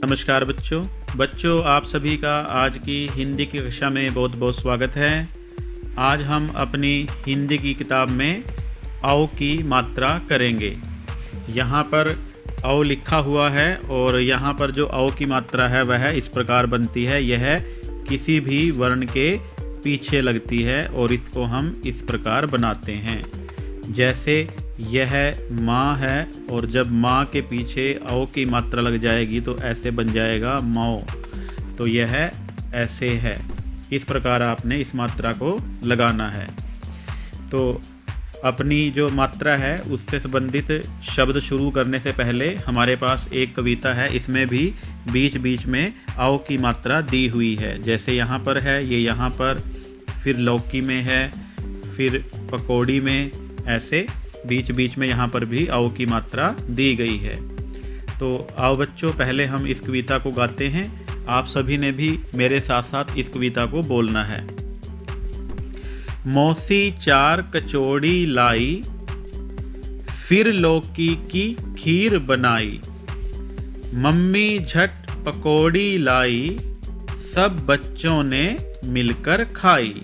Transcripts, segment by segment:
नमस्कार बच्चों आप सभी का आज की हिंदी की कक्षा में बहुत बहुत स्वागत है। आज हम अपनी हिंदी की किताब में औ की मात्रा करेंगे। यहाँ पर औ लिखा हुआ है और यहाँ पर जो औ की मात्रा है वह इस प्रकार बनती है। यह किसी भी वर्ण के पीछे लगती है और इसको हम इस प्रकार बनाते हैं। जैसे यह माँ है और जब माँ के पीछे औ की मात्रा लग जाएगी तो ऐसे बन जाएगा मौ। तो यह ऐसे है। इस प्रकार आपने इस मात्रा को लगाना है। तो अपनी जो मात्रा है उससे संबंधित शब्द शुरू करने से पहले हमारे पास एक कविता है। इसमें भी बीच बीच में औ की मात्रा दी हुई है। जैसे यहाँ पर है, ये यहाँ पर, फिर लौकी में है, फिर पकौड़ी में, ऐसे बीच बीच में यहाँ पर भी औ की मात्रा दी गई है। तो आओ बच्चों, पहले हम इस कविता को गाते हैं। आप सभी ने भी मेरे साथ साथ इस कविता को बोलना है। मौसी 4 कचौड़ी लाई, फिर लौकी की खीर बनाई, मम्मी झट पकौड़ी लाई, सब बच्चों ने मिलकर खाई।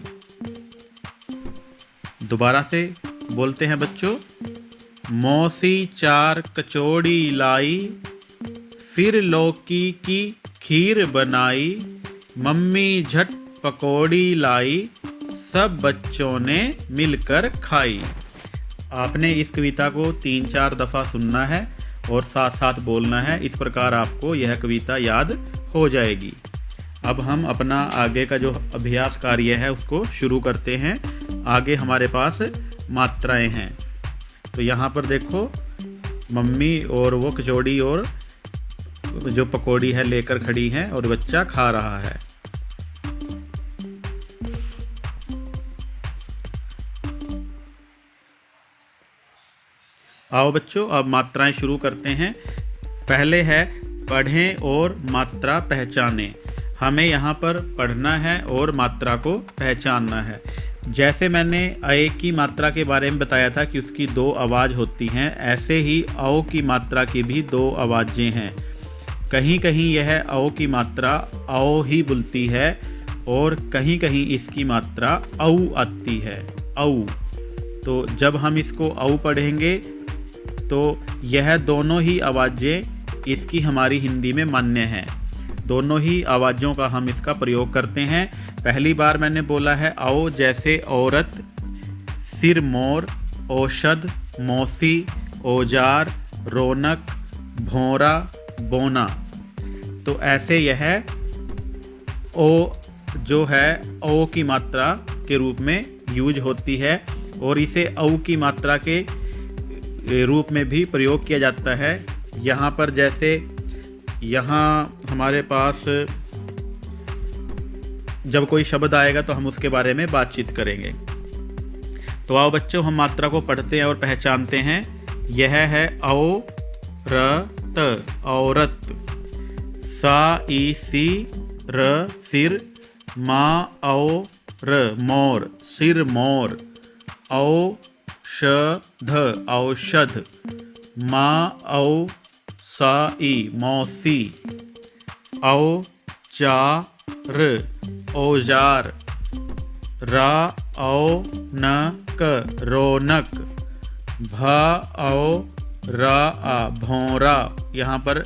दोबारा से बोलते हैं बच्चों। मौसी 4 कचौड़ी लाई, फिर लौकी की खीर बनाई, मम्मी झट पकौड़ी लाई, सब बच्चों ने मिलकर खाई। आपने इस कविता को 3-4 दफ़ा सुनना है और साथ साथ बोलना है। इस प्रकार आपको यह कविता याद हो जाएगी। अब हम अपना आगे का जो अभ्यास कार्य है उसको शुरू करते हैं। आगे हमारे पास मात्राएं हैं। तो यहाँ पर देखो, मम्मी और वो कचौड़ी और जो पकौड़ी है लेकर खड़ी है और बच्चा खा रहा है। आओ बच्चों, अब मात्राएं शुरू करते हैं। पहले है पढ़ें और मात्रा पहचानें। हमें यहाँ पर पढ़ना है और मात्रा को पहचानना है। जैसे मैंने अ की मात्रा के बारे में बताया था कि उसकी 2 आवाज़ होती हैं, ऐसे ही औ की मात्रा की भी 2 आवाज़ें हैं। कहीं कहीं यह औ की मात्रा औ ही बुलती है और कहीं कहीं इसकी मात्रा औ आती है, औ। तो जब हम इसको औ पढ़ेंगे तो यह दोनों ही आवाज़ें इसकी हमारी हिंदी में मान्य हैं। दोनों ही आवाज़ों का हम इसका प्रयोग करते हैं। पहली बार मैंने बोला है औ, जैसे औरत, सिर मोर, औषध, मौसी, औजार, रौनक, भौरा, बोना। तो ऐसे यह ओ जो है औ की मात्रा के रूप में यूज होती है और इसे औ की मात्रा के रूप में भी प्रयोग किया जाता है। यहाँ पर जैसे यहाँ हमारे पास जब कोई शब्द आएगा तो हम उसके बारे में बातचीत करेंगे। तो आओ बच्चों, हम मात्रा को पढ़ते हैं और पहचानते हैं। यह है औरत, औरत। सा ई सी र सिर, मा औ र मोर, सिर मोर। औषध, औषध। मा औ सा ई मौसी। औजार, औजार। रा औ न क रौनक। भ औ रा आ भौरा। यहाँ पर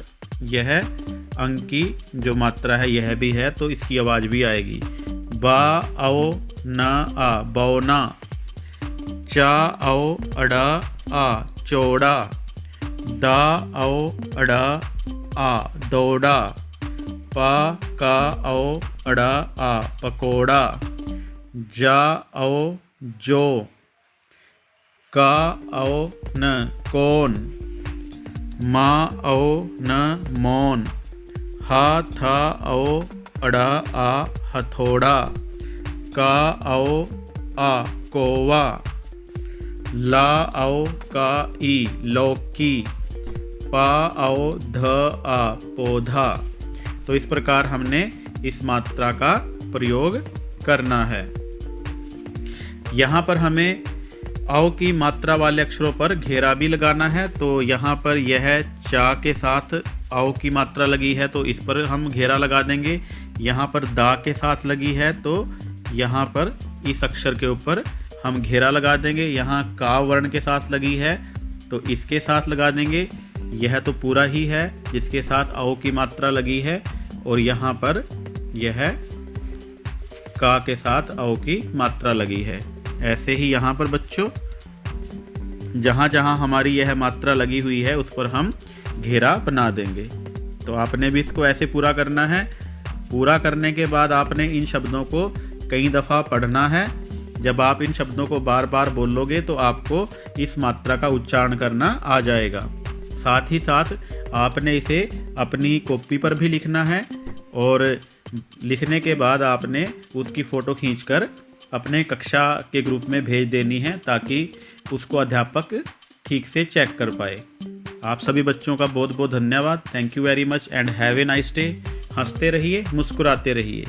यह अंक की जो मात्रा है यह भी है तो इसकी आवाज़ भी आएगी। बा औ न आ बौना। चा औ अड़ा आ चौड़ा। दा औ अड़ा आ दौड़ा। पा का औ अड़ा आ पकौड़ा। जा औ जो। का औ न कौन। मा औ न मौन। हा था औ अड़ा आ हथौड़ा। का औ आ कौवा। ला औ का ई लौकी। पा औ ध आ पौधा। तो इस प्रकार हमने इस मात्रा का प्रयोग करना है। यहाँ पर हमें औ की मात्रा वाले अक्षरों पर घेरा भी लगाना है। तो यहाँ पर यह चा के साथ आओ की मात्रा लगी है तो इस पर हम घेरा लगा देंगे। यहाँ पर दा के साथ लगी है तो यहाँ पर इस अक्षर के ऊपर हम घेरा लगा देंगे। यहाँ का वर्ण के साथ लगी है तो इसके साथ लगा देंगे। यह तो पूरा ही है जिसके साथ आओ की मात्रा लगी है, और यहाँ पर यह का के साथ आओ की मात्रा लगी है। ऐसे ही यहाँ पर बच्चों जहाँ जहाँ हमारी यह मात्रा लगी हुई है उस पर हम घेरा बना देंगे। तो आपने भी इसको ऐसे पूरा करना है। पूरा करने के बाद आपने इन शब्दों को कई दफ़ा पढ़ना है। जब आप इन शब्दों को बार बार बोलोगे तो आपको इस मात्रा का उच्चारण करना आ जाएगा। साथ ही साथ आपने इसे अपनी कॉपी पर भी लिखना है, और लिखने के बाद आपने उसकी फ़ोटो खींचकर अपने कक्षा के ग्रुप में भेज देनी है ताकि उसको अध्यापक ठीक से चेक कर पाए। आप सभी बच्चों का बहुत बहुत धन्यवाद। Thank you very much and have a nice day. हंसते रहिए, मुस्कुराते रहिए।